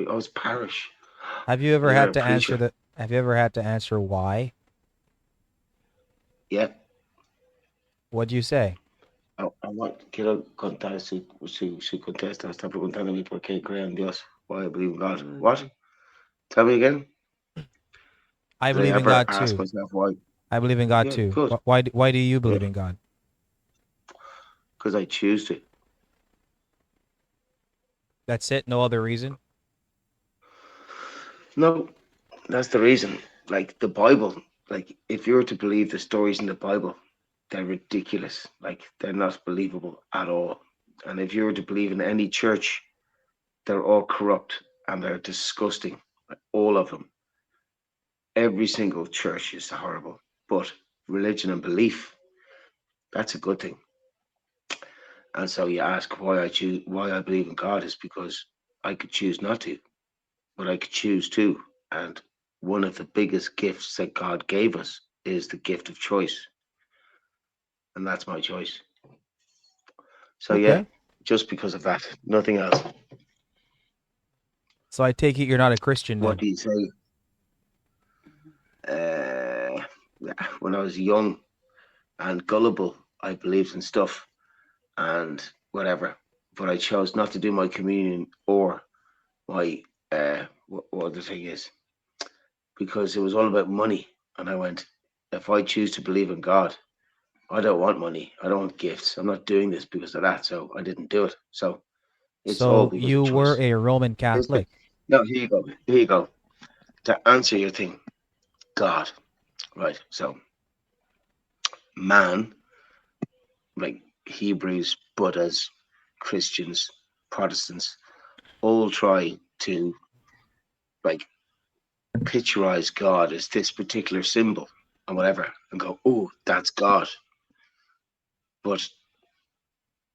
I was parish. Have you I ever got had a to answer preacher. the? Have you ever had to answer why? Yeah. What'd you say? Quiero contar si contesta, está preguntando a mí por qué creo en Dios. Why I believe in God. What? Tell me again. I Did I believe in ever God ask too. myself why? I believe in God Yeah, too. good. Why do you Yeah. believe in God? Because I choose to. That's it. No other reason. No, that's the reason. Like the Bible, like if you were to believe the stories in the Bible, they're ridiculous. Like they're not believable at all. And if you were to believe in any church, they're all corrupt and they're disgusting. Like, all of them. Every single church is horrible. But religion and belief, that's a good thing. And so you ask why I believe in God is because I could choose not to, but I could choose to. And one of the biggest gifts that God gave us is the gift of choice. And that's my choice. So yeah, Okay. just because of that, nothing else. So I take it you're not a Christian What then. do you say? Uh, when I was young and gullible, I believed in stuff and whatever, but I chose not to do my communion or my what the thing is because it was all about money. And I went, if I choose to believe in God, I don't want money. I don't want gifts. I'm not doing this because of that. So I didn't do it. So it's all So because of you were choice. a Roman Here's the, Catholic. no, here you go. Here you go. To answer your thing, God, right? So man, like Hebrews, Buddhas, Christians, Protestants, all try to like picturize God as this particular symbol and whatever and go, oh, that's God. But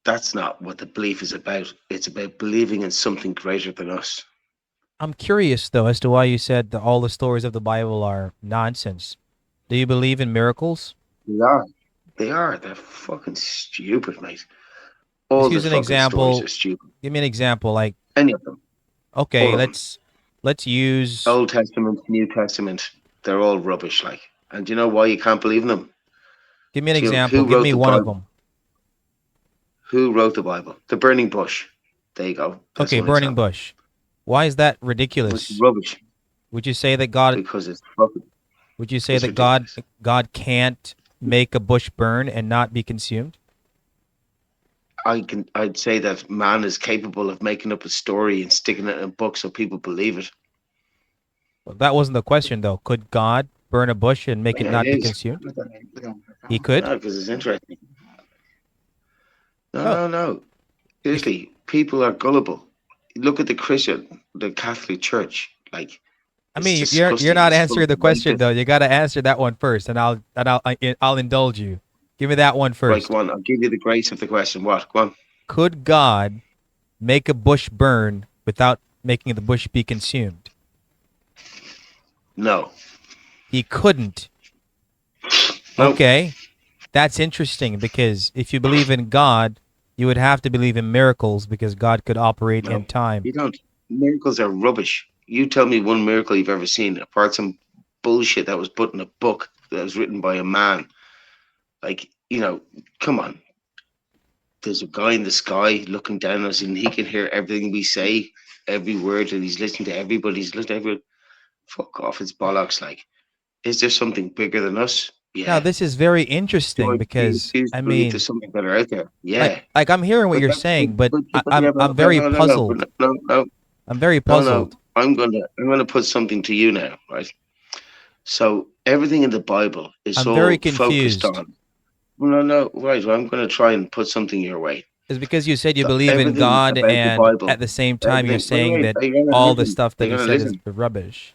that's not what the belief is about. It's about believing in something greater than us. I'm curious though as to why you said that all the stories of the Bible are nonsense. Do you believe in miracles? They are. They are. They're fucking stupid, mate. Just All the use an fucking stories are example. stupid. Give me an example. Like, Any of them. All okay, of them. let's use. Old Testament, New Testament, they're all rubbish, like. And do you know why you can't believe in them? Give me an Do you know example. who Give wrote me the one of Bible? them. Who wrote the Bible? The burning bush. There you go. That's Okay, one burning example. bush. Why is that Which is ridiculous? rubbish Would you say that God? because it's fucking Would you say it's that God ridiculous. God can't make a bush burn and not be consumed? I'd say that man is capable of making up a story and sticking it in a book so people believe it. Well, that wasn't the question though. Could God burn a bush and make it Yeah, it not be is. consumed? He could. No, because it's interesting. No, Oh, no, no. if Seriously, people are gullible. Look at the Catholic Church. Like, I it's mean you're disgusting. not It's full answering of the question though. rapists. You got to answer that one first, and I'll indulge you. Give me that one Right, go first. on. I'll give you the grace of the question. What? Go on. Could God make a bush burn without making the bush be consumed? No. He couldn't. No. Okay, that's interesting because if you believe in God, you would have to believe in miracles because God could operate in No. time. You don't. Miracles are rubbish. You tell me one miracle you've ever seen, apart from bullshit that was put in a book that was written by a man. Like, come on. There's a guy in the sky looking down at us and he can hear everything we say, every word, and he's listening to everybody. He's listening to everyone. Fuck off. It's bollocks. Like, is there something bigger than us? Now, Yeah. this is very Do interesting you because choose to I believe there's mean, something better out there? like Yeah. like I'm hearing what But you're that's saying, but yeah, I'm but very no, no, no, but puzzled. no, no, I'm very no, no. puzzled. I'm gonna put something to you now, right? So everything in the Bible is I'm very all focused confused. on. No, no, right. Well, I'm gonna try and put something your way. Is because you said you So believe in everything God about the and Bible, at the same time you're everything. Wait, saying wait. that Are you gonna all the listen? stuff Are that you he gonna said is listen? rubbish.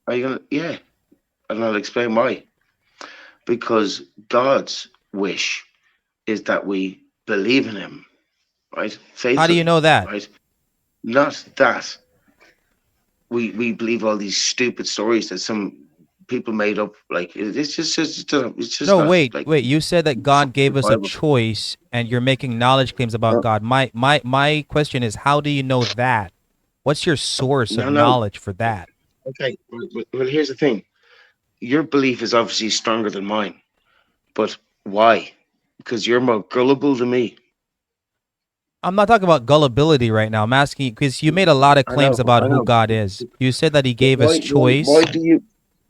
Are you gonna? Yeah, and I'll explain why. Because God's wish is that we believe in Him, right? How do you Faithfully, know that? right? Not that we believe all these stupid stories that some people made up. Like it's just No, not wait, like wait. You said that God the gave us a Bible. choice and you're making knowledge claims about No, God. My question is how do you know that? What's your source of No, no. knowledge for that? Okay. Well, here's the thing. Your belief is obviously stronger than mine, but why? Because you're more gullible than me. I'm not talking about gullibility right now. I'm asking you because you made a lot of I know, claims about I who know. God is. You said that He But gave us choice,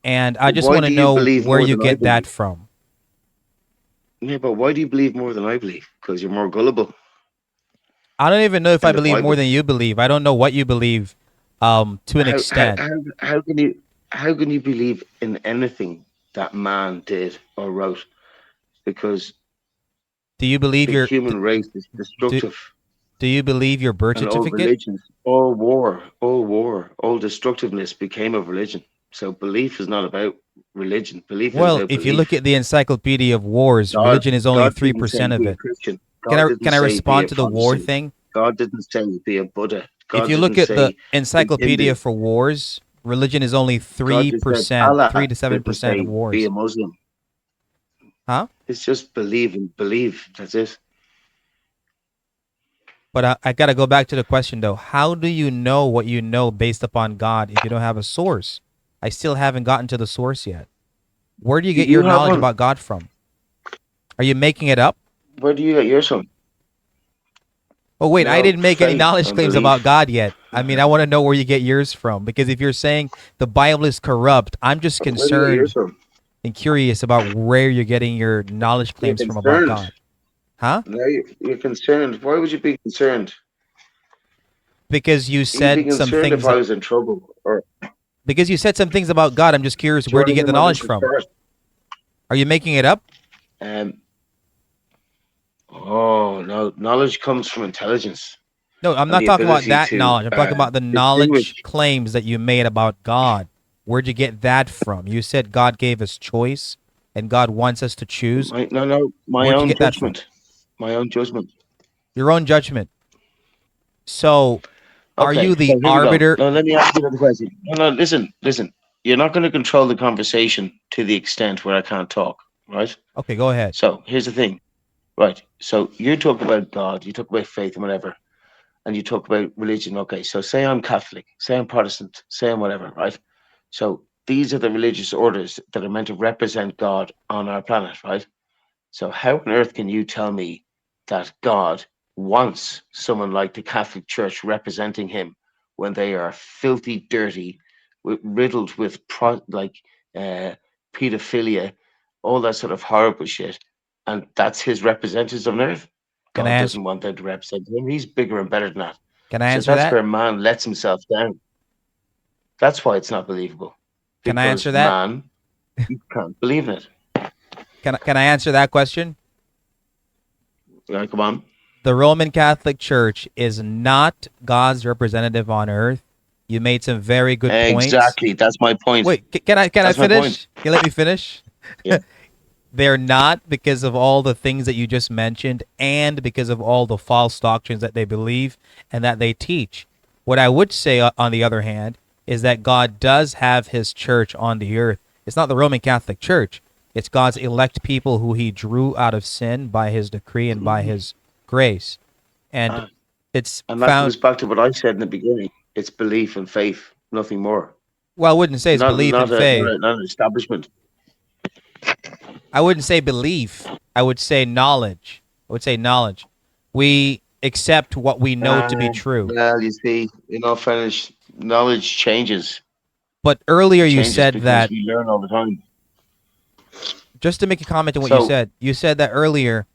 and I just why want to do you know believe where more you than I get that believe? from. Yeah, but why do you believe more than I believe? Because you're more gullible I don't even know if I in the believe more Bible. than you believe. I don't know what you believe, to an How how extent. how, how can you believe in anything that man did or wrote? Because Do you believe the your human race is do, destructive, do you believe your birth and all certificate? religions, all destructiveness became of religion. So belief is not about religion. Belief is Well, about if you look belief. at the Encyclopedia of Wars, God, religion is only God three didn't say percent of be a it. Christian. Can God I didn't can I say be respond a to the war Protestant. thing? God didn't say be a Buddha. If God you didn't look at the say be Encyclopedia Hindu. for Wars, religion is only God three just said percent, Allah 3 to 7 didn't percent of say be a wars. Muslim. Huh? It's just believe and believe. That's it. But I got to go back to the question though. How do you know what you know based upon God if you don't have a source? I still haven't gotten to the source yet. Where do you Do get you your have knowledge one? about God from? Are you making it up? Where do you get yours from? Oh, wait, I No, didn't make any faith knowledge and claims about belief. God yet. I mean, I want to know where you get yours from because if you're saying the Bible is corrupt, I'm just Where do you get yours concerned from? and curious about where you're getting your knowledge You're claims from about concerned. God. Huh? No, you're concerned. Why would you be concerned? Because you You'd be said some concerned if things I was in trouble. Or because you said some things about God. I'm just curious, do you where want do to you get hear the my knowledge business from? first? Are you making it up? Um. Oh no, knowledge comes from intelligence No, I'm and not the talking about ability that to knowledge. I'm talking about the distinguish. knowledge claims that you made about God. Where'd you get that from? You said God gave us choice and God wants us to choose. My Where'd you own get that from? judgment. My own judgment. Your own judgment. So, are Okay, you so the here we go. arbiter? Now let me ask you another question. No, listen. You're not going to control the conversation to the extent where I can't talk, right? Okay, go ahead. So here's the thing, right? So you talk about God, you talk about faith and whatever, and you talk about religion. Okay, so say I'm Catholic, say I'm Protestant, say I'm whatever, right? So these are the religious orders that are meant to represent God on our planet, right? So how on earth can you tell me that God wants someone like the Catholic Church representing him when they are filthy, dirty, riddled with uh, pedophilia, all that sort of horrible shit, and that's his representatives on earth? Can I God answer? doesn't want them to represent him. He's bigger and better than that. Can I So answer that's that? where man lets himself down. That's why it's not believable, Can I answer because that? man, you can't believe in it. Can I answer that question? Come on. The Roman Catholic Church is not God's representative on earth. You made some very good points. Exactly. That's my point. Wait, can I That's my point. finish? Can you let me finish? Yeah. They're not because of all the things that you just mentioned and because of all the false doctrines that they believe and that they teach. What I would say, on the other hand, is that God does have his church on the earth. It's not the Roman Catholic Church, it's God's elect people who he drew out of sin by his decree and by his grace. And Uh, it's and that found, goes back to what I said in the beginning. It's belief and faith, nothing more. well, I wouldn't say it's Not belief not and a not, faith. a, not an establishment. I wouldn't say belief. I would say knowledge. I would say knowledge. We accept what we know to be true. Well, you see, in all fairness, knowledge changes. But earlier It you changes said because that, we learn all the time. just to make a comment on what So you said that earlier,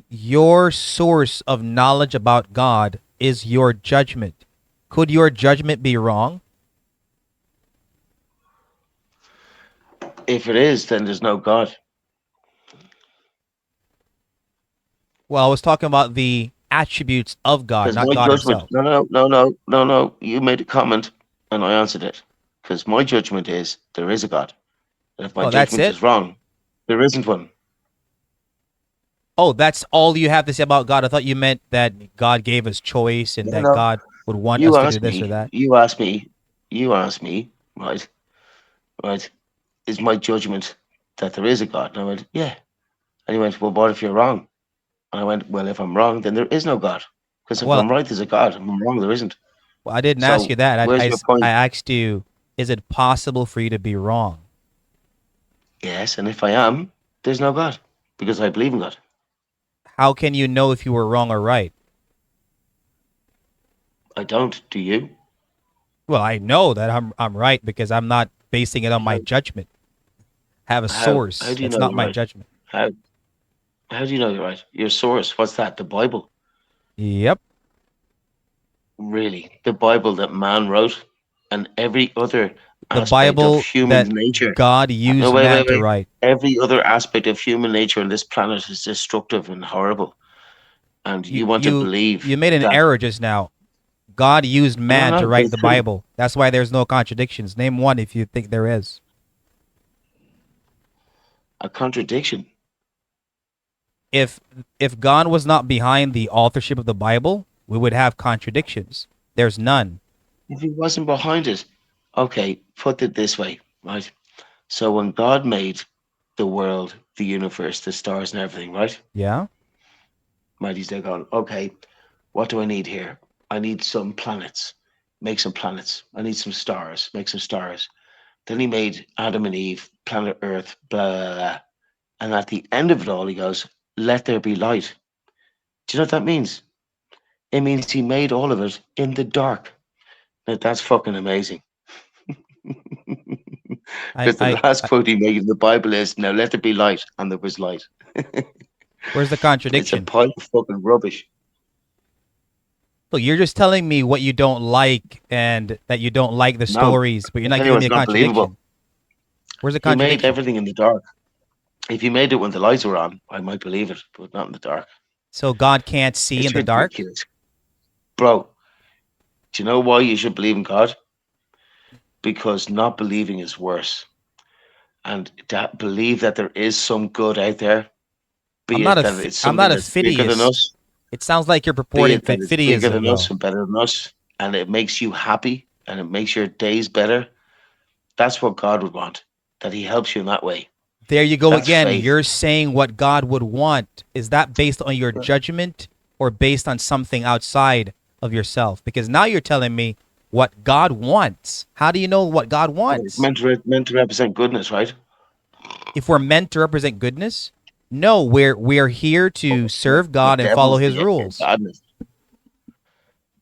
your source of knowledge about God is your judgment. Could your judgment be wrong? if it is, then there's no God. Well, I was talking about the attributes of God, Because not my God judgment, himself. no. You made a comment, and I answered it. Because my judgment is there is a God, and if my Oh, that's judgment it? is wrong, there isn't one. Oh, that's all you have to say about God? I thought you meant that God gave us choice and No, that no. God would want You us to do asked this or me. that. You asked me. Right, right. Is my judgment that there is a God? And I went, yeah. And he went, well, what if you're wrong? And I went, well, if I'm wrong, then there is no God. Because if Well, I'm right, there's a God. If I'm wrong, there isn't. Well, I didn't ask you So that. where's your I point? asked you, is it possible for you to be wrong? Yes, and if I am, there's no God because I believe in God. How can you know if you were wrong or right? I don't. Do you? Well, I know that I'm right because I'm not basing it on my How? judgment. I have a How source. do you That's know not you're my right? judgment. How? How do you know you're right? Your source. What's that? The Bible. Yep. Really? The Bible that man wrote, and every other The aspect of Bible human that nature. God No, used wait, man wait, to wait. write. Every other aspect of human nature on this planet is destructive and horrible. And You you want to you believe you made an that? error just now. God used No, man to no, but write it's the true. Bible. That's why there's no contradictions. Name one if you think there is. A contradiction. If if God was not behind the authorship of the Bible, we would have contradictions. There's none. If he wasn't behind it, okay, put it this way, right? So when God made the world, the universe, the stars, and everything, right? Yeah? Right, he's there going, okay, what do I need here? I need some planets. Make some planets. I need some stars. Make some stars. Then he made Adam and Eve, planet Earth, blah, blah, blah. And at the end of it all, he goes, let there be light. Do you know what that means? It means he made all of it in the dark. Now, that's fucking amazing. I, Because the I last I quote he made in the Bible is, now let there be light. And there was light. where's the It's a contradiction? pile of fucking rubbish. Look, you're just telling me what you don't like and that you don't like the No, stories, but you're I not tell you, giving me it's a not believable. contradiction. Where's the He made contradiction? everything in the dark. If he made it when the lights were on, I might believe it, but not in the dark. So God can't see in It's the dark? ridiculous. Bro, do you know why you should believe in God? Because not believing is worse. And to believe that there is some good out there, be it that it's I'm something not a that's bigger than fideist. us, It sounds like you're be purporting it that it's bigger fideism than us though. and better than us, and it makes you happy and it makes your days better, that's what God would want. That He helps you in that way. There you go That's again. faith. You're saying what God would want. Is that based on your judgment or based on something outside of yourself? Because now you're telling me what God wants. How do you know what God It's wants? meant to represent goodness, right? If we're meant to represent goodness? No, we're here to serve The God and follow devil's his the rules. badness.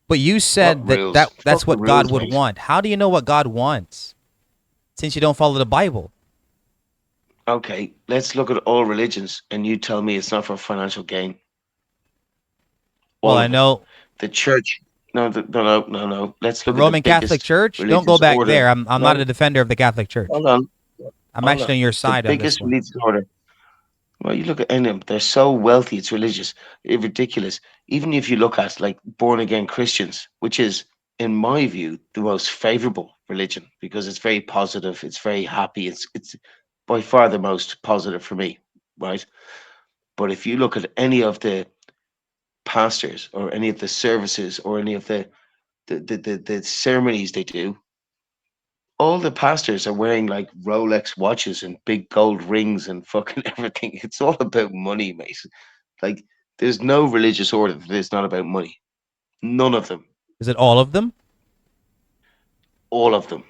But you What said rules? that's Fuck the what God rules, would mate. want. How do you know what God wants since you don't follow the Bible? Okay, let's look at all religions, and you tell me it's not for financial gain. Well, All I of it. know The church. No, no, no, no, no. Let's the look at the Roman Catholic biggest Church. Don't go religious back order. there. I'm not a No, defender of the Catholic Church. hold on, I'm hold actually on. on your The side on this biggest one. religious order. Well, you look at any of them, they're so wealthy, it's religious, it's ridiculous. Even if you look at like born again Christians, which is, in my view, the most favorable religion because it's very positive, it's very happy, it's by far the most positive for me, right? But if you look at any of the pastors or any of the services or any of the ceremonies they do, all the pastors are wearing like Rolex watches and big gold rings and fucking everything. It's all about money, mate. Like, there's no religious order that is not about money. None of them. Is it all of them? All of them.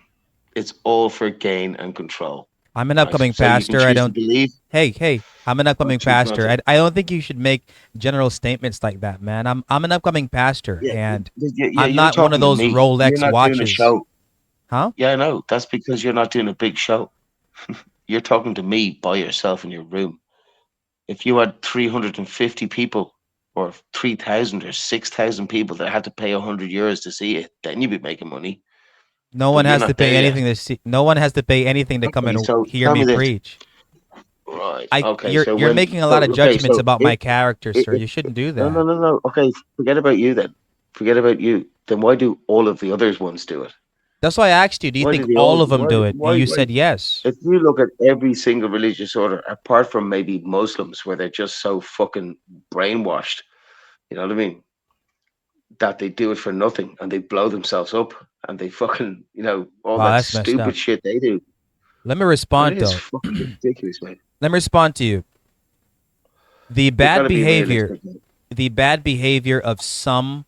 It's all for gain and control, I'm an right? upcoming So you can pastor. I choose to don't. believe Hey, I'm an or upcoming choose not pastor. to. I don't think you should make general statements like that, man. I'm an upcoming pastor, Yeah, and yeah, I'm you're not one of talking to those me. You're Rolex not doing a watches, show. huh? Yeah, I know. That's because you're not doing a big show. You're talking to me by yourself in your room. If you had 350 people or 3,000 or 6,000 people that had to pay €100 to see it, then you'd be making money. No But one you're has to not pay there yet. anything to see. No one has to pay anything to come Okay, and so hear tell me me this. preach. Right. I Okay, you're so you're when making a lot so of okay, judgments so about my character, sir. if You shouldn't do no, no, that. no, no. Okay, forget about you then. Forget about you. Then why do all of the others ones do it? That's why I asked you. Do you Why think do they all? all of them do it? And you Why? said yes. If you look at every single religious order, apart from maybe Muslims, where they're just so fucking brainwashed, you know what I mean? That they do it for nothing and they blow themselves up and they fucking, all Wow, that that's messed stupid up. shit they do. Let me No, it respond is though. fucking ridiculous, mate. Let me respond to you. The You got bad to be behavior, realistic, mate. the bad behavior of some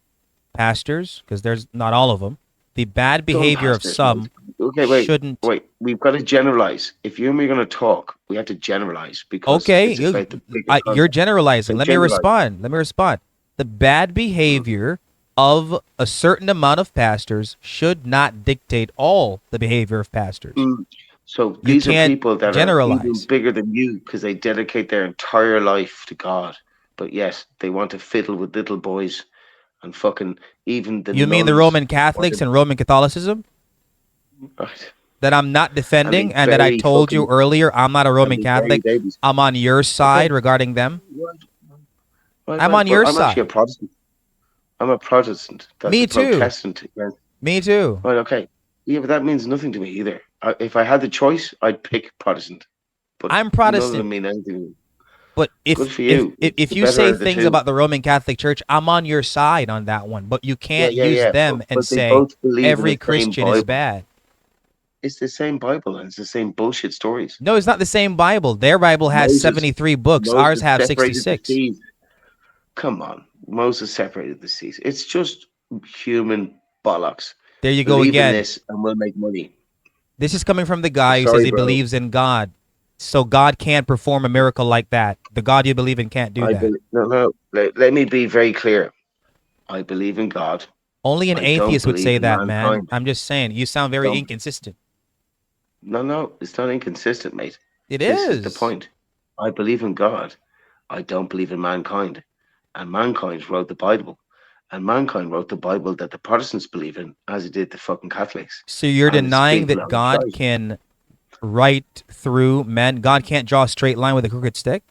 pastors, because there's not all of them, the bad Some behavior of pastors, mate. some Okay, shouldn't. We've got to generalize. If you and me are going to talk, we have to generalize because Okay, it's about the bigger you're concept. generalizing. So Let me generalize. respond. Let me respond. The bad Mm, behavior of a certain amount of pastors should not dictate all the behavior of pastors. mm. So You these are can't people that are even generalize. bigger than you because they dedicate their entire life to God. But yes, they want to fiddle with little boys and fucking even the You mean the nuns Roman want Catholics to, and Roman Catholicism right? that I'm not And they defending, and that I bury told you fucking earlier I'm not a and Roman they bury Catholic. babies. I'm on your Okay, side regarding them. right, right, I'm right. on But your I'm actually a side. Protestant. I'm a Protestant. That's a Me too. Protestant. Against, Me too. right, okay. Yeah, but that means nothing to me either. If I had the choice, I'd pick Protestant. But I'm none of them Protestant. mean anything to me. But Good for you. It's if the you better say of the things two. about the Roman Catholic Church, I'm on your side on that one. But you Yeah, can't yeah, use yeah. them and But they say both believe in every the same Christian is Bible. bad. It's the same Bible and it's the same bullshit stories. No, it's not the same Bible. Their Bible has Moses, 73 books. Ours Moses have separated the 66. seas. Come on, Moses separated the seas. It's just human bollocks. There you go Believe in again. this and we'll make money. This is coming from the guy who says Sorry, he bro. believes in God. So God can't perform a miracle like that. The God you believe in can't do I that. believe. No, no. Let me be very clear. I believe in God. Only an I don't atheist would believe say in that, man. mankind. I'm just saying. You sound I very don't. inconsistent. No, no. It's not inconsistent, mate. It This is the is. point. I believe in God. I don't believe in mankind. And mankind wrote the Bible. And mankind wrote the Bible that the Protestants believe in, as it did the fucking Catholics. So you're And it's a denying big that load of God shite. can write through men? God can't draw a straight line with a crooked stick?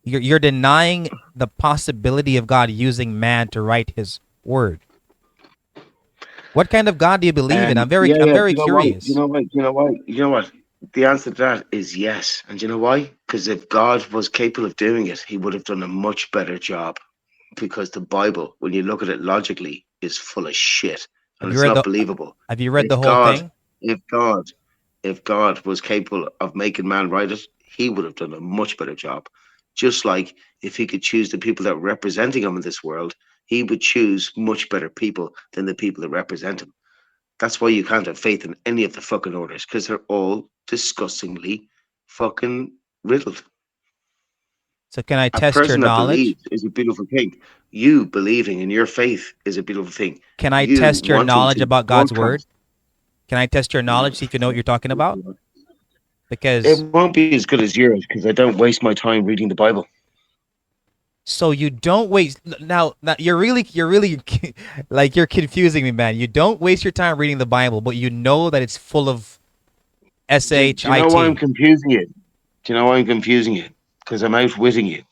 You're denying the possibility of God using man to write his word. What kind of God do you believe in? Yeah, I'm yeah. Do very you know why? curious. You know what? The answer to that is yes. And do you know why? Because if God was capable of doing it, he would have done a much better job. Because the Bible, when you look at it logically, is full of shit Have and you it's read not the believable. Have you read the If whole God, thing? if God, if God was capable of making man write it, he would have done a much better job. Just like if he could choose the people that are representing him in this world, he would choose much better people than the people that represent him. That's why you can't have faith in any of the fucking orders because they're all disgustingly fucking riddled. So can I A test your person that knowledge? believes is a beautiful thing. You believing in your faith is a beautiful thing. Can I You test your wanting knowledge to about God's word? broadcast, Can I test your knowledge, see if you know what you're talking about? it Because won't be as good as yours because I don't waste my time reading the Bible. so you don't waste now you're really like you're confusing me, man. You don't waste your time reading the Bible, but you know that it's full of Do you know why I'm shit. confusing you? Do you know why I'm confusing you? Because I'm outwitting you.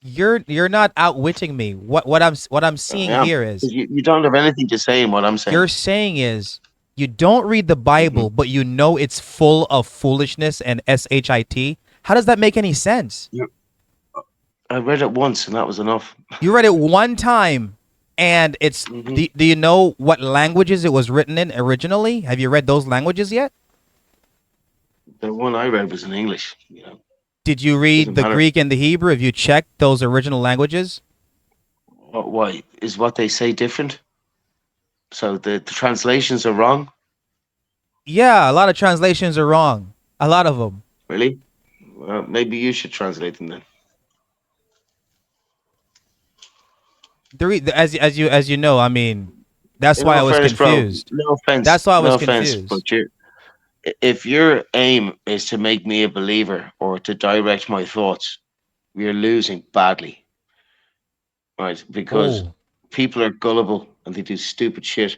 You're not outwitting me. What I'm I seeing am. here is Because you don't have anything to say in what I'm you're saying. saying is you don't read the Bible, Hmm. but you know it's full of foolishness and shit. How does that make any sense? I read it once and that was enough. You read it one time, and it's Hmm. do you know what languages it was written in originally? Have you read those languages yet? The one I read was in English. Did you Doesn't read the matter. Greek and the Hebrew? Have you checked those original languages? Why is what they say different? So the translations are wrong. Yeah, a lot of translations are wrong. A lot of them. Really? Well, maybe you should translate them then. As you know, I mean, that's In why I all was fairness, bro. confused. No offense. That's why I No was offense, confused. but if your aim is to make me a believer or to direct my thoughts, you're losing badly, right? Because Oh, people are gullible and they do stupid shit.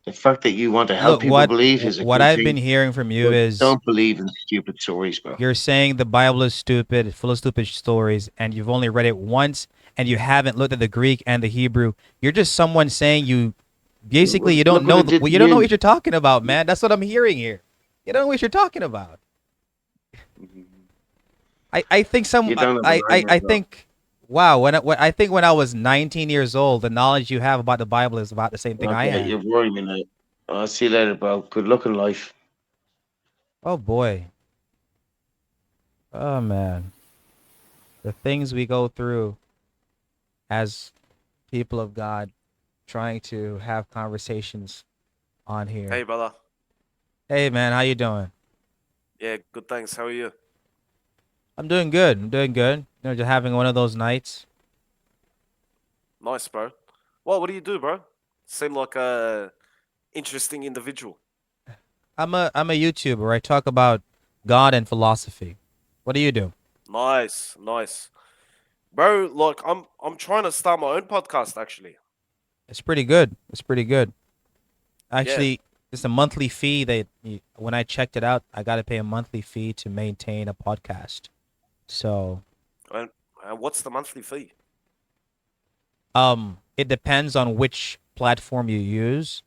The fact that you want to help look, people believe is a what good I've thing, been hearing from you but is don't believe in stupid stories, bro. you're saying the Bible is stupid, full of stupid stories, and you've only read it once, and you haven't looked at the Greek and the Hebrew. You're just someone saying you basically you don't Look what know it did well, to you don't know what you. you're talking about, man. That's what I'm hearing here. You don't know what you're talking about. I think You don't have an I argument, bro. think wow I think when I was 19 years old, the knowledge you have about the Bible is about the same thing I Okay, had. you're worrying me now. I'll see you later, bro. Good luck in life. Oh boy, oh man, the things we go through as people of God. trying to have conversations on Hey, here. brother. Hey man, how you doing? Yeah, good. Thanks. How are you? I'm doing good. I'm doing good. Just having one of those nights. Nice, bro. Well, what do you do, bro? Seem like a interesting individual. I'm a YouTuber. I talk about God and philosophy. What do you do? Nice, nice, bro. Like, I'm trying to start my own podcast. Actually, It's pretty good. It's pretty good. yeah. Actually, it's a monthly fee. When I checked it out, I got to pay a monthly fee to maintain a podcast. So, And what's the monthly fee? it depends on which platform you use.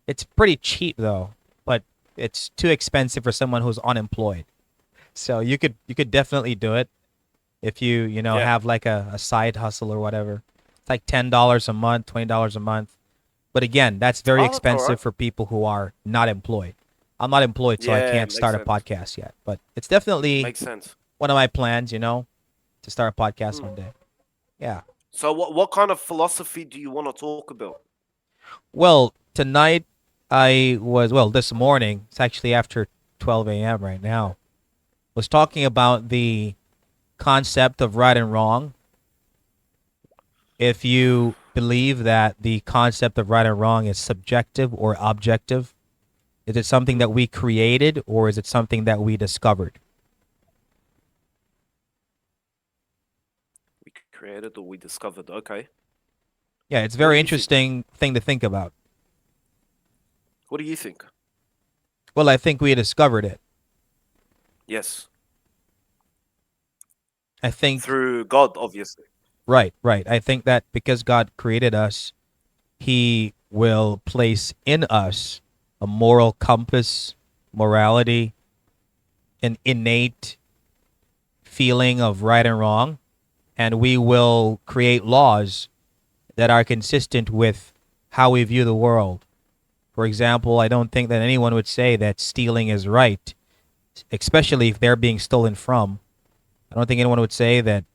It's pretty cheap though, but it's too expensive for someone who's unemployed. So you could definitely do it if you Yeah. have like a side hustle or whatever. It's like $10 a month, $20 a month. But again, that's very Oh, that's all expensive right. for people who are not employed. I'm not employed, so I Yeah, can't makes start a sense. podcast yet. But it's definitely Makes sense. one of my plans, to start a podcast Mm. one day. Yeah. So, what kind of philosophy do you want to talk about? Well, tonight this morning, it's actually after 12 a.m. right now, was talking about the concept of right and wrong. If you believe that the concept of right and wrong is subjective or objective, is it something Mm. that we created or is it something that we discovered? We created or we discovered. Okay. Yeah, it's a What do very you think? interesting thing to think about. What do you think? Well, I think we discovered it. Yes, I think, through God, obviously. right, right. I think that because God created us, He will place in us a moral compass, morality, an innate feeling of right and wrong, and we will create laws that are consistent with how we view the world. For example, I don't think that anyone would say that stealing is right, especially if they're being stolen from. I don't think anyone would say that.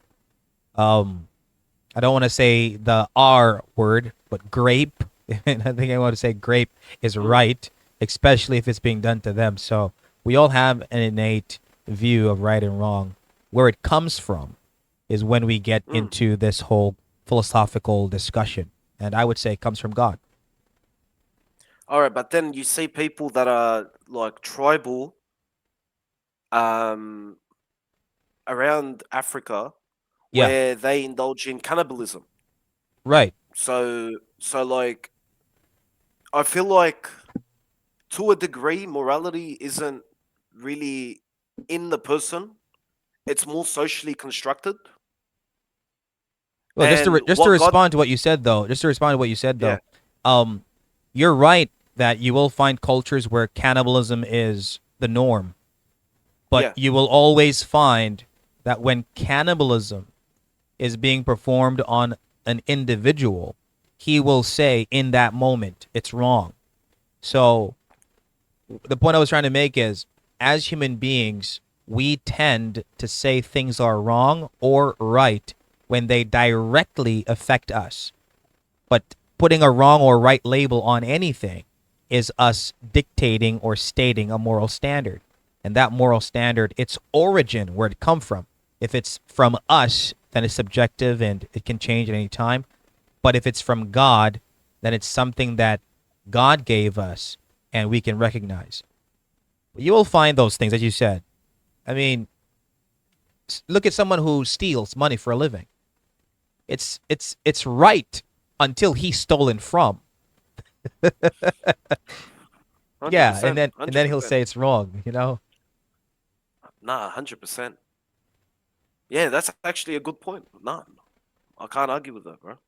I don't want to say the R word, but grape. And I think I want to say grape is Mm. right, especially if it's being done to them. So we all have an innate view of right and wrong. Where it comes from is when we get Mm. into this whole philosophical discussion. And I would say it comes from God. All right, but then you see people that are like tribal, um, around Africa, Yeah, where they indulge in cannibalism. right. So like, I feel like to a degree, morality isn't really in the person. It's more socially constructed. Well, just to And just to what God, respond to what you said though, just to respond to what you said yeah, though, um, you're right that you will find cultures where cannibalism is the norm, but yeah, you will always find that when cannibalism is being performed on an individual, he will say in that moment it's wrong. So the point I was trying to make is, as human beings, we tend to say things are wrong or right when they directly affect us. But putting a wrong or right label on anything is us dictating or stating a moral standard. And that moral standard, its origin, where it come from. If it's from us, then it's subjective and it can change at any time. But if it's from God, then it's something that God gave us and we can recognize. You will find those things, as you said. I mean, look at someone who steals money for a living. It's right until he's stolen from. hundred Yeah, and percent, then hundred he'll percent. say it's wrong. Nah, 100%. Yeah, that's actually a good point. Nah, I can't argue with that, bro.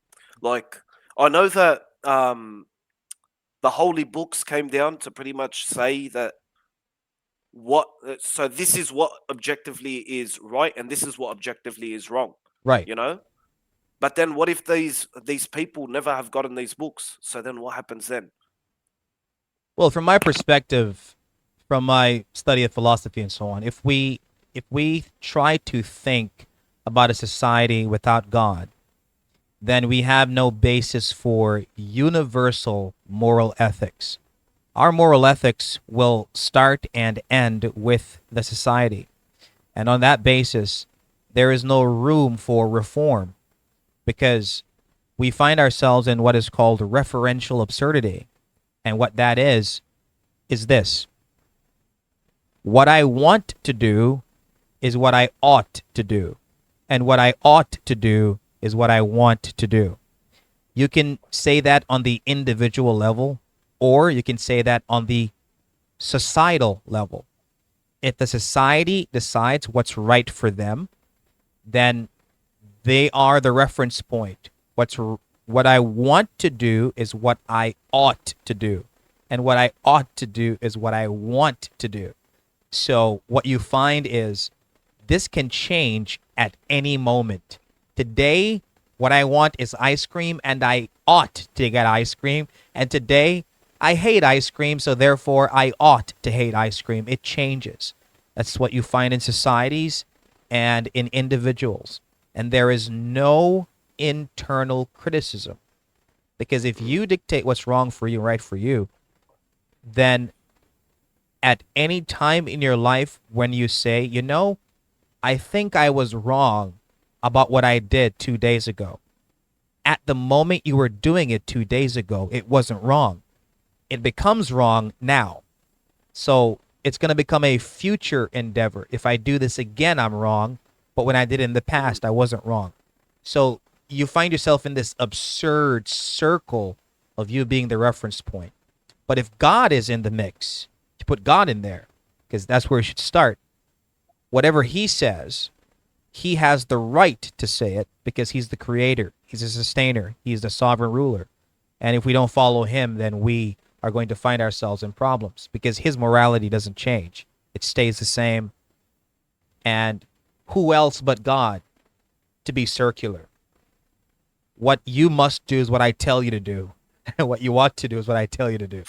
Like, I know that the holy books came down to pretty much say that so this is what objectively is right and this is what objectively is wrong, Right. you know? But then what if these people never have gotten these books? So then what happens then? Well, from my perspective, from my study of philosophy and so on, if we try to think about a society without God, then we have no basis for universal moral ethics. Our moral ethics will start and end with the society. And on that basis, there is no room for reform because we find ourselves in what is called referential absurdity. And what that is this: what I want to do is what I ought to do. And what I ought to do is what I want to do. You can say that on the individual level, or you can say that on the societal level. If the society decides what's right for them, then they are the reference point. What I want to do is what I ought to do, and what I ought to do is what I want to do. So what you find is this can change at any moment. Today, what I want is ice cream, and I ought to get ice cream. And today, I hate ice cream, so therefore I ought to hate ice cream. It changes. That's what you find in societies and in individuals. And there is no internal criticism. Because if you dictate what's wrong for you, right for you, then at any time in your life when you say, you know, I think I was wrong about what I did 2 days ago. At the moment you were doing it 2 days ago, it wasn't wrong. It becomes wrong now. So it's going to become a future endeavor. If I do this again, I'm wrong. But when I did it in the past, I wasn't wrong. So you find yourself in this absurd circle of you being the reference point. But if God is in the mix, you put God in there, because that's where you should start. Whatever he says, he has the right to say it because he's the creator. He's a sustainer. He's the sovereign ruler. And if we don't follow him, then we are going to find ourselves in problems because his morality doesn't change. It stays the same. And who else but God to be circular? What you must do is what I tell you to do. And what you ought to do is what I tell you to do.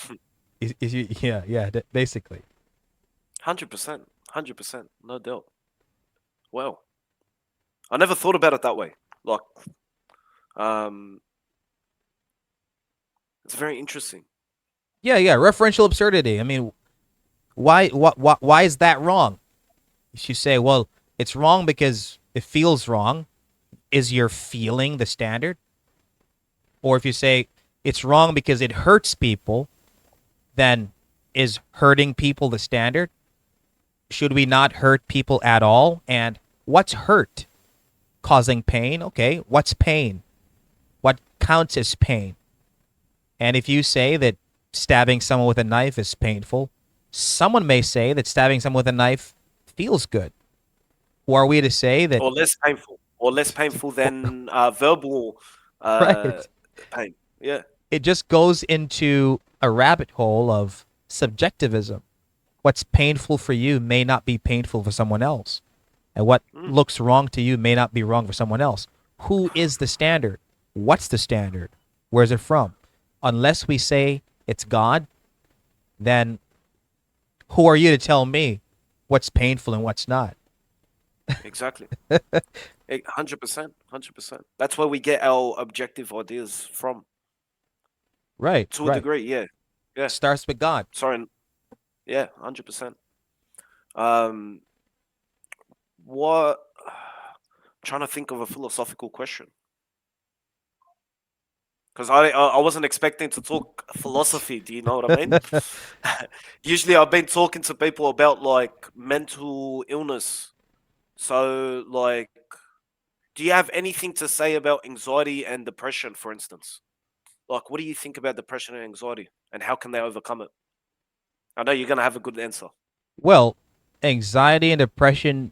Basically. 100%. 100%. No doubt. Well, I never thought about it that way. Like, it's very interesting. Yeah. Referential absurdity. I mean, why is that wrong? You say, well, it's wrong because it feels wrong. Is your feeling the standard? Or if you say it's wrong because it hurts people, then is hurting people the standard? Should we not hurt people at all? And what's hurt? Causing pain? Okay, what's pain? What counts as pain? And if you say that stabbing someone with a knife is painful, someone may say that stabbing someone with a knife feels good. Who are we to say that? Or less painful than verbal Right. pain. Yeah. It just goes into a rabbit hole of subjectivism. What's painful for you may not be painful for someone else. And what looks wrong to you may not be wrong for someone else. Who is the standard? What's the standard? Where's it from? Unless we say it's God, then who are you to tell me what's painful and what's not? Exactly. 100%. 100%. That's where we get our objective ideas from. Right. To a degree, yeah. Yeah. Starts with God. Sorry. Yeah, 100%. What? Trying to think of a philosophical question. Because I wasn't expecting to talk philosophy. Do you know what I mean? Usually, I've been talking to people about like mental illness. So, like, do you have anything to say about anxiety and depression, for instance? Like, what do you think about depression and anxiety, and how can they overcome it? I know you're gonna have a good answer. Well, anxiety and depression,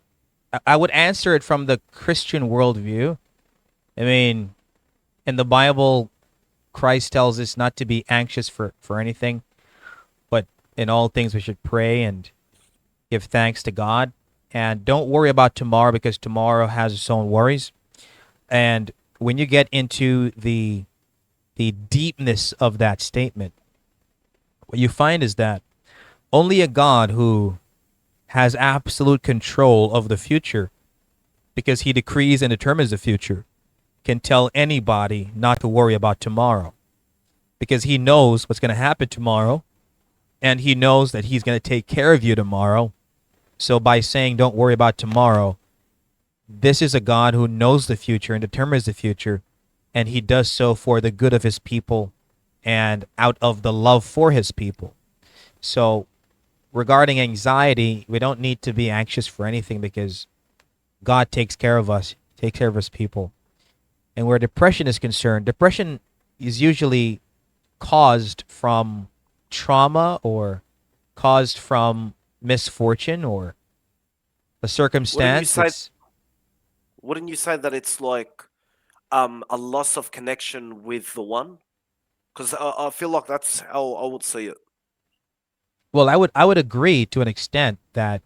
I would answer it from the Christian worldview. I mean, in the Bible, Christ tells us not to be anxious for anything, but in all things we should pray and give thanks to God. And don't worry about tomorrow because tomorrow has its own worries. And when you get into the deepness of that statement, what you find is that only a God who has absolute control of the future, because he decrees and determines the future, can tell anybody not to worry about tomorrow because he knows what's going to happen tomorrow and he knows that he's going to take care of you tomorrow. So by saying don't worry about tomorrow, this is a God who knows the future and determines the future, and he does so for the good of his people and out of the love for his people. So regarding anxiety, we don't need to be anxious for anything because God takes care of us, takes care of his people. And where depression is concerned, depression is usually caused from trauma or caused from misfortune or a Wouldn't you circumstance say? that's Wouldn't you say that it's like a loss of connection with the one? Because I feel like that's how I would see it. well, I would agree to an extent that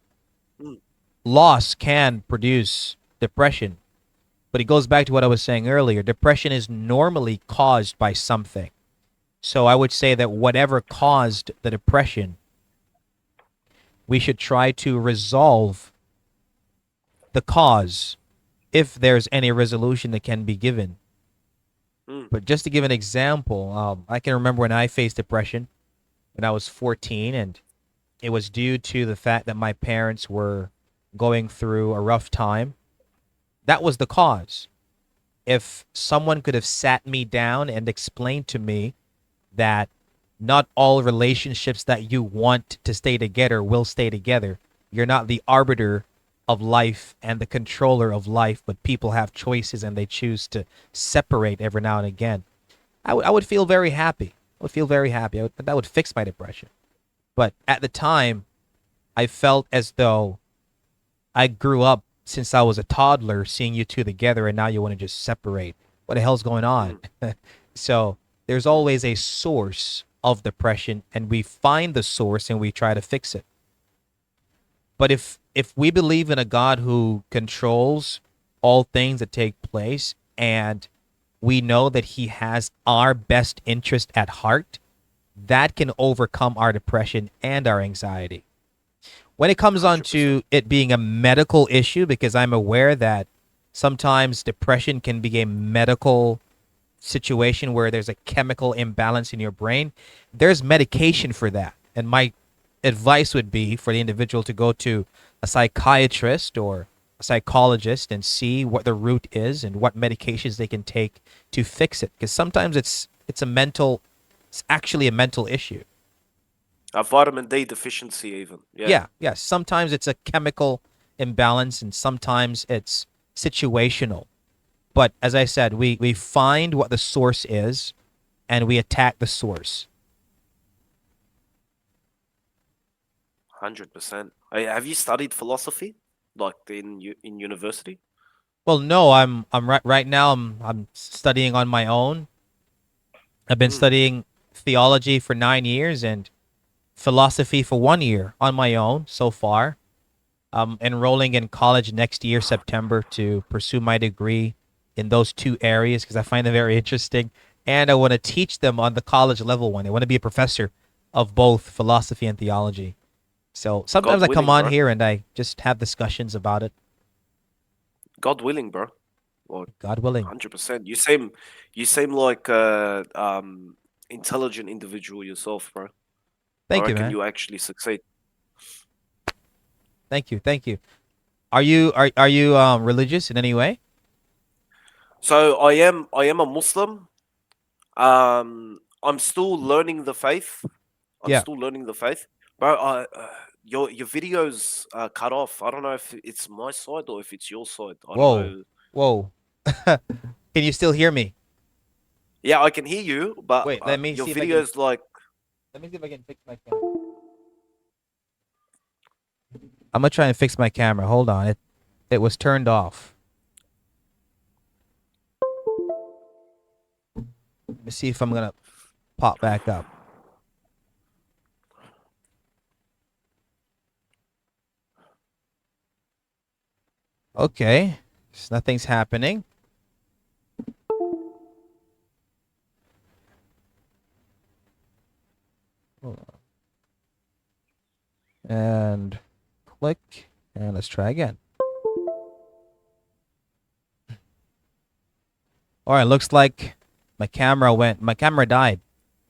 Mm, loss can produce depression, but it goes back to what I was saying earlier. Depression is normally caused by something. So I would say that whatever caused the depression, we should try to resolve the cause if there's any resolution that can be given. mm, But just to give an example, I can remember when I faced depression when I was 14, and it was due to the fact that my parents were going through a rough time. That was the cause. If someone could have sat me down and explained to me that not all relationships that you want to stay together will stay together. You're not the arbiter of life and the controller of life, but people have choices and they choose to separate every now and again. I would feel very happy. I would feel very happy. That would fix my depression. But at the time, I felt as though I grew up since I was a toddler seeing you two together and now you want to just separate. What the hell's going on? mm, So there's mm. always a source of depression and we find the source and we try to fix it. But if we believe in a God who controls all things that take place and we know that he has our best interest at heart, that can overcome our depression and our anxiety. When it comes on 100%. to it being a medical issue, because I'm aware that sometimes depression can be a medical situation where there's a chemical imbalance in your brain, there's medication for that. And my advice would be for the individual to go to a psychiatrist or a psychologist and see what the root is and what medications they can take to fix it. Because sometimes it's actually a mental issue. A vitamin D deficiency, even. Yeah. Yeah, yeah. Sometimes it's a chemical imbalance and sometimes it's situational. But as I said, we find what the source is and we attack the source. 100%. Have you studied philosophy, like in university? Well, no, I'm right now I'm studying on my own. I've been Mm. studying theology for 9 years and philosophy for 1 year on my own so far. I'm enrolling in college next year, September, to pursue my degree in those two areas because I find them very interesting. And I want to teach them on the college level one. I want to be a professor of both philosophy and theology. So sometimes God I come willing, on bro. here and I just have discussions about it, God willing, bro. Like God willing. 100%. You seem like intelligent individual yourself, bro. I Thank you, reckon man. you actually succeed. Thank you. Thank you. Are you religious in any way? So I am a Muslim. I'm still learning the faith. I'm Yeah. still learning the faith, bro. Your videos cut off. I don't know if it's my side or if it's your side. I don't Whoa. know. Whoa. Can you still hear me? Yeah, I can hear you, but Wait, let me your see if I can videos like let me see if I can fix my camera. I'm gonna try and fix my camera. Hold on. It was turned off. Let me see if I'm gonna pop back up. Okay. Nothing's happening. Hold on. And click. And let's try again. All right, looks like my camera died.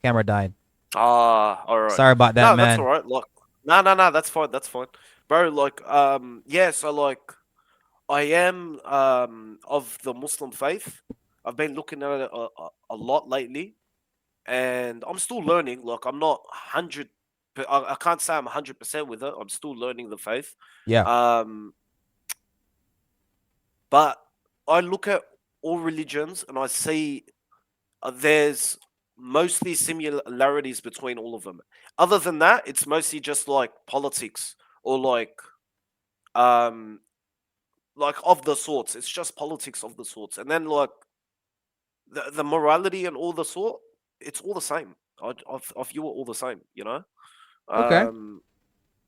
Camera died. Ah, all right. Sorry about that, No, that's all man. right. Like, no, no, no, that's fine. That's fine, bro. Like, yeah. So, like, I am of the Muslim faith. I've been looking at it a lot lately, and I'm still learning. Like, I'm not 100. I can't say I'm 100% with it. I'm still learning the faith. Yeah. Um, but I look at all religions and I see there's mostly similarities between all of them. Other than that, it's mostly just like politics or um like of the sorts. It's just politics of the sorts, and then like the morality and all the sort. It's all the same. I view it all the same. You know. Okay. Um,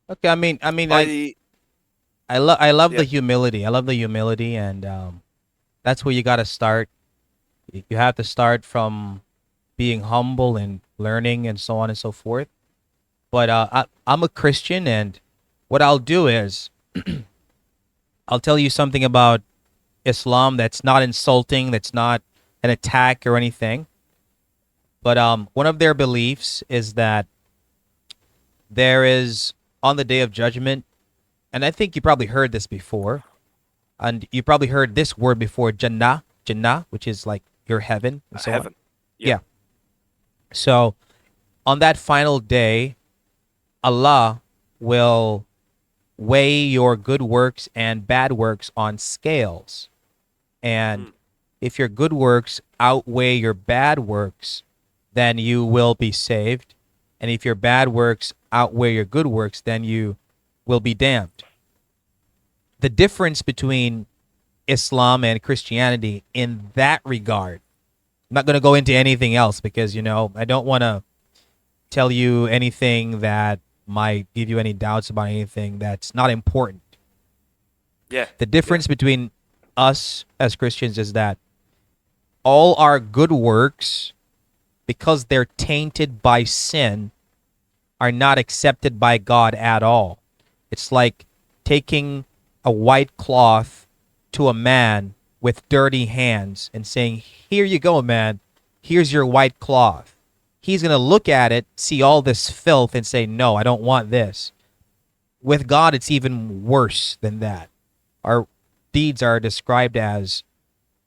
Okay. I mean, I I love the yeah. humility. I love the humility, and that's where you got to start. You have to start from being humble and learning and so on and so forth. But I'm a Christian, and what I'll do is I'll tell you something about Islam that's not insulting, that's not an attack or anything. But one of their beliefs is that there is on the day of judgment, and I think you probably heard this before, and you probably heard this word before, Jannah, Jannah, which is like your heaven and so on. Heaven. Yeah. Yeah. So on that final day, Allah will weigh your good works and bad works on scales. And Mm, if your good works outweigh your bad works, then you will be saved. And if your bad works outweigh your good works, then you will be damned. The difference between Islam and Christianity in that regard, I'm not going to go into anything else because, I don't want to tell you anything that might give you any doubts about anything that's not important. yeah. The Yeah. difference between us as Christians is that all our good works, because they're tainted by sin, are not accepted by God at all. It's like taking a white cloth to a man with dirty hands and saying, "Here you go, man. Here's your white cloth." He's going to look at it, see all this filth, and say, "No, I don't want this." With God, it's even worse than that. Our deeds are described as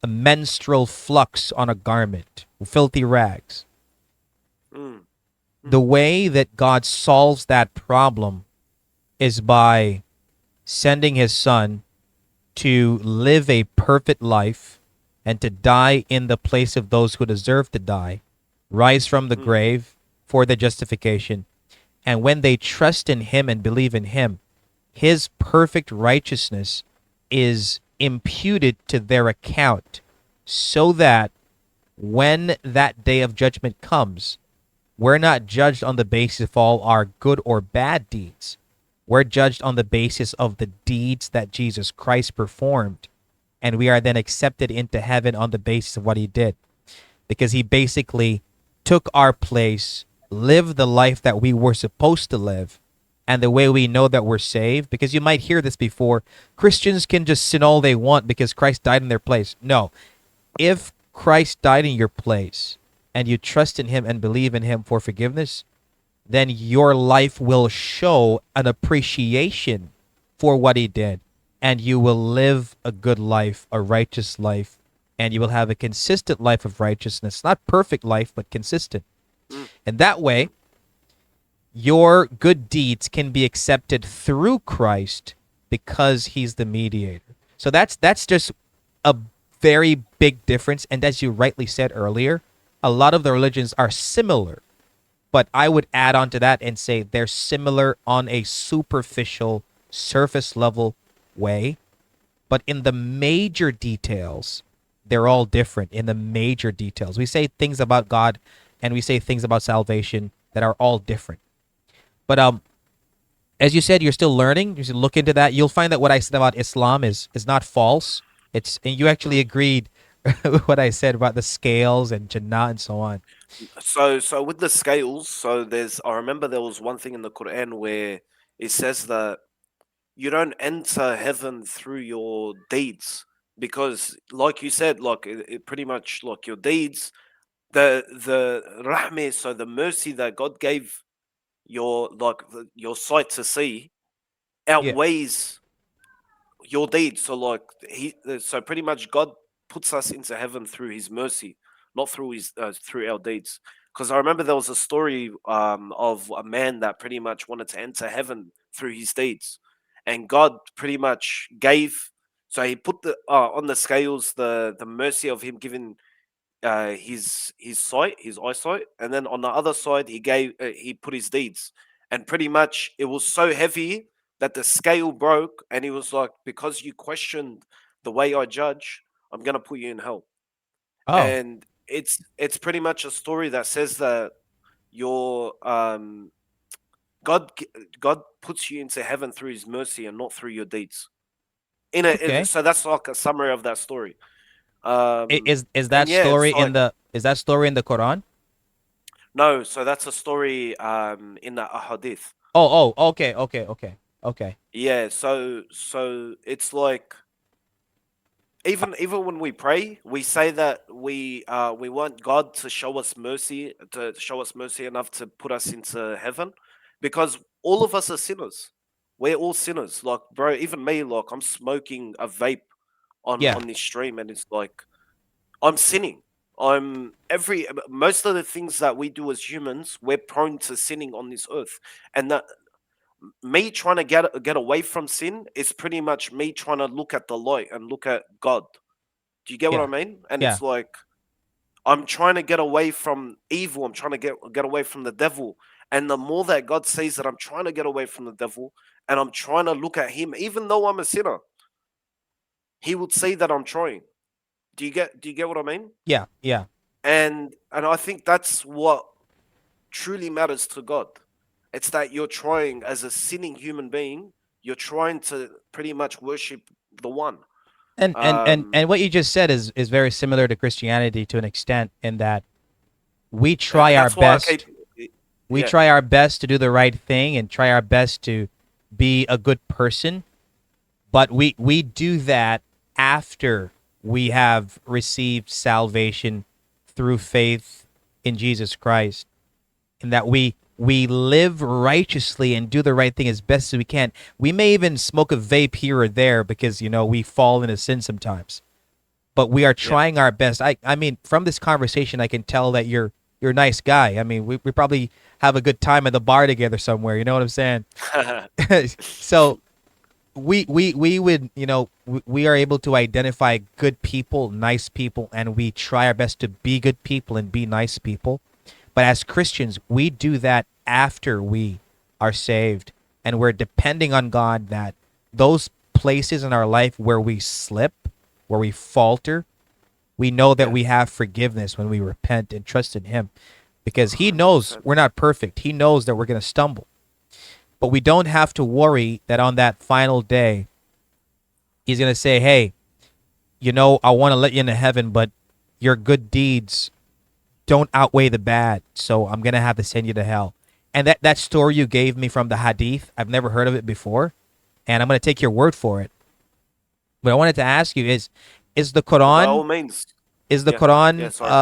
a menstrual flux on a garment, filthy rags. Mm, The mm, way that God solves that problem is by sending his son to live a perfect life and to die in the place of those who deserve to die, rise from the mm, grave for their justification. And when they trust in him and believe in him, his perfect righteousness is imputed to their account so that when that day of judgment comes, we're not judged on the basis of all our good or bad deeds. We're judged on the basis of the deeds that Jesus Christ performed. And we are then accepted into heaven on the basis of what he did. Because he basically took our place, lived the life that we were supposed to live, and the way we know that we're saved. Because you might hear this before, Christians can just sin all they want because Christ died in their place. No, if Christ died in your place and you trust in him and believe in him for forgiveness, then your life will show an appreciation for what he did. And you will live a good life, a righteous life, and you will have a consistent life of righteousness. Not perfect life, but consistent. mm, And that way, mm. your good deeds can be accepted through Christ because he's the mediator. So that's just a very big difference. And as you rightly said earlier, a lot of the religions are similar, but I would add on to that and say they're similar on a superficial, surface level way. But in the major details, they're all different. In the major details, we say things about God and we say things about salvation that are all different. But as you said, you're still learning. You should look into that. You'll find that what I said about Islam is not false. It's and you actually Mm. agreed with what I said about the scales and Jannah and so on. So with the scales, so I remember there was one thing in the Quran where it says that you don't enter heaven through your deeds. because, like you said, like it pretty much like your deeds, the rahmeh, so the mercy that God gave your your sight to see Yeah. outweighs your deeds. So like so pretty much God puts us into heaven through His mercy, not through his through our deeds. Because I remember there was a story of a man that pretty much wanted to enter heaven through his deeds, and God pretty much gave. So He put the on the scales the mercy of Him giving his sight, his eyesight, and then on the other side he put his deeds, and pretty much it was so heavy that the scale broke, and he was like, because you questioned the way I judge, I'm gonna put you in hell. Oh, And it's pretty much a story that says that your God God puts you into heaven through His mercy and not through your deeds. okay. So that's like a summary of that story. Is And that yeah, it's story like, in the is that story in the Quran? no, so that's a story in the ahadith. Okay, okay, okay, okay. Yeah, so it's like, Uh, even when we pray, we say that we want God to show us mercy, to show us mercy enough to put us into heaven, because all of us are sinners. We're all sinners. Like, bro, even me, like, I'm smoking a vape yeah, on this stream, and it's like I'm sinning. I'm every Most of the things that we do as humans, we're prone to sinning on this earth, and that me trying to get away from sin is pretty much me trying to look at the light and look at God. Do you get what I yeah, mean? And yeah. it's like I'm trying to get away from evil. I'm trying to get away from the devil. And the more that God sees that I'm trying to get away from the devil and I'm trying to look at Him, even though I'm a sinner, He would see that I'm trying. Do you get what I mean? Yeah, yeah. And I think that's what truly matters to God. It's that you're trying, as a sinning human being, you're trying to pretty much worship the one. And Um, what you just said is very similar to Christianity to an extent in that we try our that's why I keep, best. We yeah, try our best to do the right thing and try our best to be a good person, but we do that after we have received salvation through faith in Jesus Christ, and that we live righteously and do the right thing as best as we can. We may even smoke a vape here or there because we fall into sin sometimes, but we are yeah. trying our best. I mean, from this conversation, I can tell that you're a nice guy. I mean, we probably have a good time at the bar together somewhere. You know what I'm saying? So we would we are able to identify good people, nice people, and we try our best to be good people and be nice people. But as Christians, we do that after we are saved, and we're depending on God that those places in our life where we slip, where we falter, we know that Yeah, we have forgiveness when we repent and trust in Him, because He knows 100%. we're not perfect. He knows that we're going to stumble, but we don't have to worry that on that final day He's going to say, "Hey, I want to let you into heaven, but your good deeds don't outweigh the bad, so I'm going to have to send you to hell." And that story you gave me from the hadith, I've never heard of it before, and I'm going to take your word for it. But I wanted to ask you, is the By all Quran means. is the Yeah, yeah. Quran Sorry.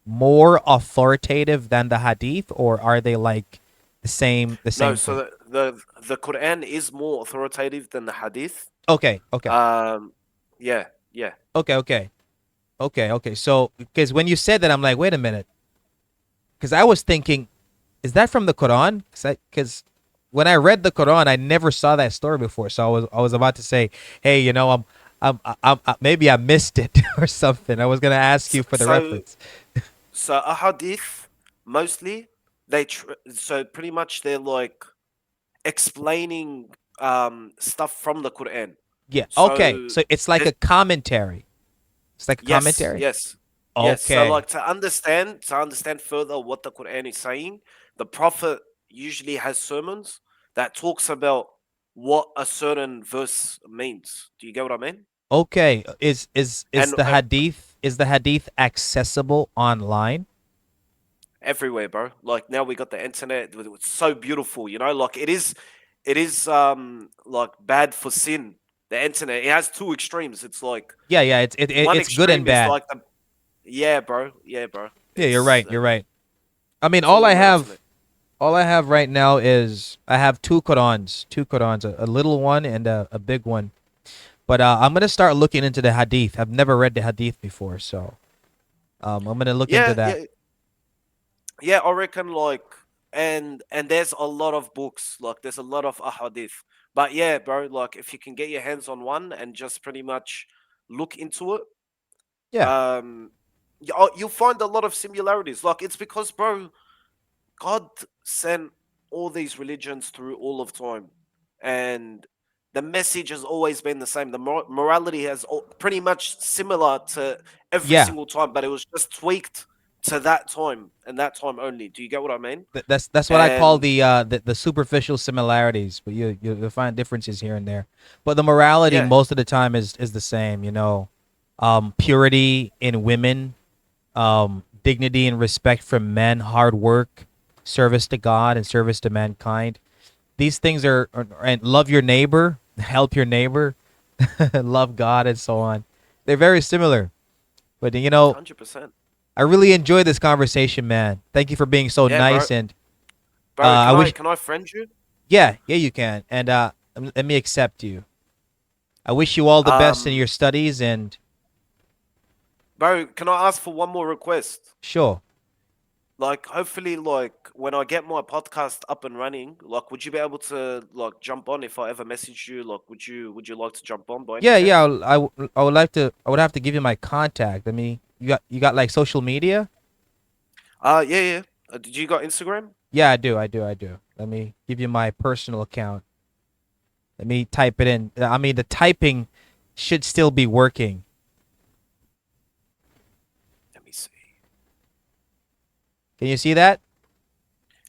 more authoritative than the hadith, or are they like the same No, so thing? the Quran is more authoritative than the Hadith. Okay, okay. Um, yeah, yeah. Okay, okay. Okay, okay. So, because when you said that, I'm like, wait a minute. Because I was thinking, is that from the Quran? Because when I read the Quran, I never saw that story before. So I was about to say, hey, maybe I missed it or something. I was gonna ask you for the So reference. so a Hadith mostly so pretty much they're like explaining stuff from the Quran. Yeah. Okay. So So it's like the, a commentary. It's like a yes, commentary. yes, yes. So Okay. like to understand further what the Quran is saying, the Prophet usually has sermons that talks about what a certain verse means. Do you get what I mean? Okay. Is And the hadith accessible online? everywhere, bro. Like now we got the internet. It's so beautiful, Like it is like bad for sin the internet. It has two extremes. It's like Yeah. one It's good and extreme is bad. like the yeah, bro. Yeah, bro. Yeah, you're It's right. You're right. I mean, it's all on the internet. all I have right now is I have two Qurans, a little one and a big one. But I'm gonna start looking into the Hadith. I've never read the Hadith before, so I'm gonna look into Yeah, that. yeah, yeah. I reckon like and there's a lot of books. Like there's a lot of ahadith. But yeah, bro. Like if you can get your hands on one and just pretty much look into it, Yeah, you'll find a lot of similarities. Like it's because, bro, God sent all these religions through all of time, and the message has always been the same. The morality has pretty much similar to every yeah. single time, but it was just tweaked to that time and that time only. Do you get what I mean? That's what I call And the superficial similarities, but you'll find differences here and there. But the morality yeah, most of the time is the same. Purity in women, dignity and respect from men, hard work, service to God and service to mankind. These things and love your neighbor, help your neighbor, love God, and so on. They're very similar. But 100%. I really enjoyed this conversation, man. Thank you for being so Yeah, bro. nice. And Bro, I wish, can I friend you? yeah, you can. And let me accept you. I wish you all the best in Um, your studies. And bro, can I ask for one more request? sure, Like hopefully like when I get my podcast up and running, like would you be able to like jump on if I ever message you? Like would you like to jump on by any yeah. chance? I would like to. I would have to give you my contact. I mean, you got like social media? Yeah, yeah. Did you got Instagram? Yeah, I do. Let me give you my personal account. Let me type it in. I mean, the typing should still be working. Let me see. Can you see that?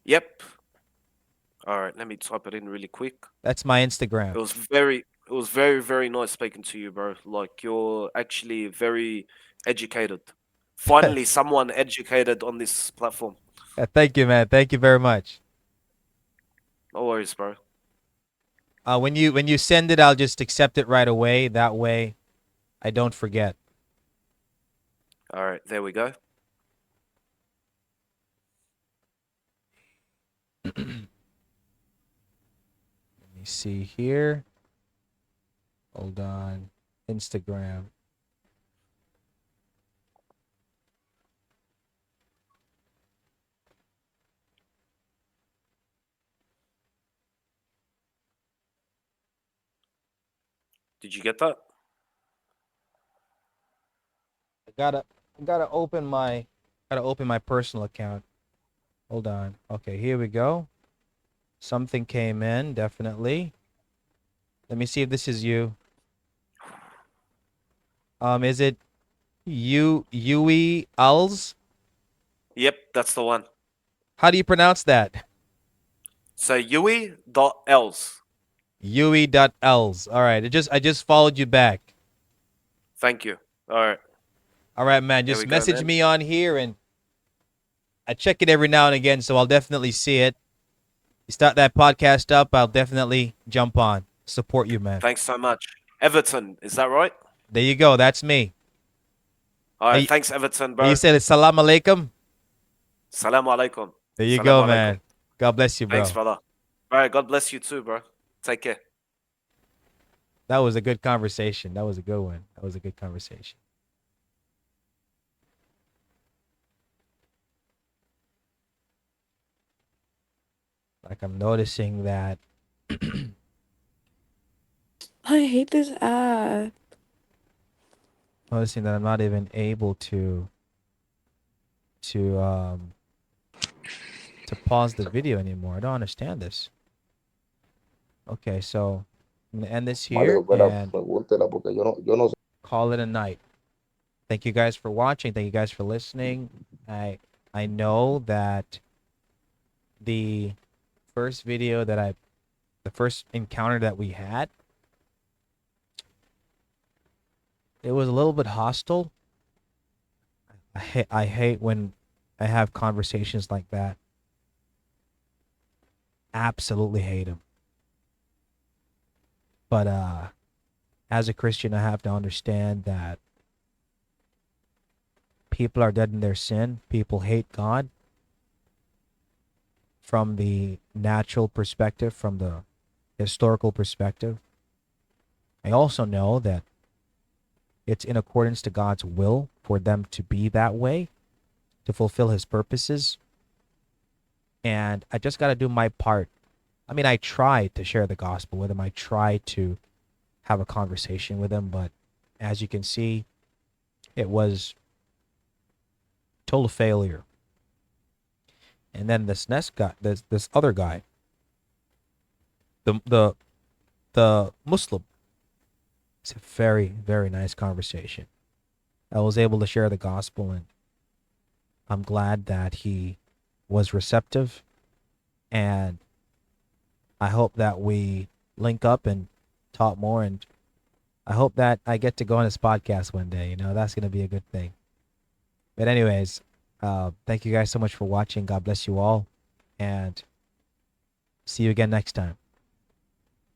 Yep. All right, let me type it in really quick. That's my Instagram. It was very, very nice speaking to you, bro. Like you're actually very educated. Finally, someone educated on this platform. Thank you, man. Thank you very much. No worries, bro. When you send it, I'll just accept it right away. That way, I don't forget. All right, there we go. Let me see here. Hold on. Instagram. Did you get that? I gotta open my personal account. Hold on. Okay, here we go. Something came in, definitely. Let me see if this is you. Is it Yui Als? Yep, that's the one. How do you pronounce that? So Yui.els. Yui.els. All right. I just followed you back. Thank you. All right, All right, man. there Just we go, message man. me on here and I check it every now and again, so I'll definitely see it. You start that podcast up, I'll definitely jump on. Support you, man. Thanks so much. Everton, is that right? There you go. That's me. All right, Hey, thanks, Everton, you bro. said it's salam alaikum. Salam alaikum. There you Salam go, alaikum. man. God bless you, Thanks, bro. brother. All right, God bless you too, bro. Take care. That was a good conversation. That was a good one. That was a good conversation. Like I'm noticing that I hate this app. I'm not even able to um to pause the video anymore. I don't understand this. Okay, so I'm gonna end this Vale, here espera, and pregúntela porque yo no sé. call it a night. Thank you guys for watching. Thank you guys for listening. I know that the first video the first encounter that we had, it was a little bit hostile. I hate when I have conversations like that. Absolutely hate them. But as a Christian, I have to understand that people are dead in their sin. People hate God from the natural perspective, from the historical perspective. I also know that it's in accordance to God's will for them to be that way, to fulfill his purposes. And I just got to do my part. I mean, I try to share the gospel with them. I try to have a conversation with them, but as you can see, it was total failure. And then this next guy, this other guy, the Muslim, it's a very, very nice conversation. I was able to share the gospel, and I'm glad that he was receptive, and I hope that we link up and talk more, and I hope that I get to go on his podcast one day. You know, that's going to be a good thing. But anyways, thank you guys so much for watching. God bless you all, and see you again next time.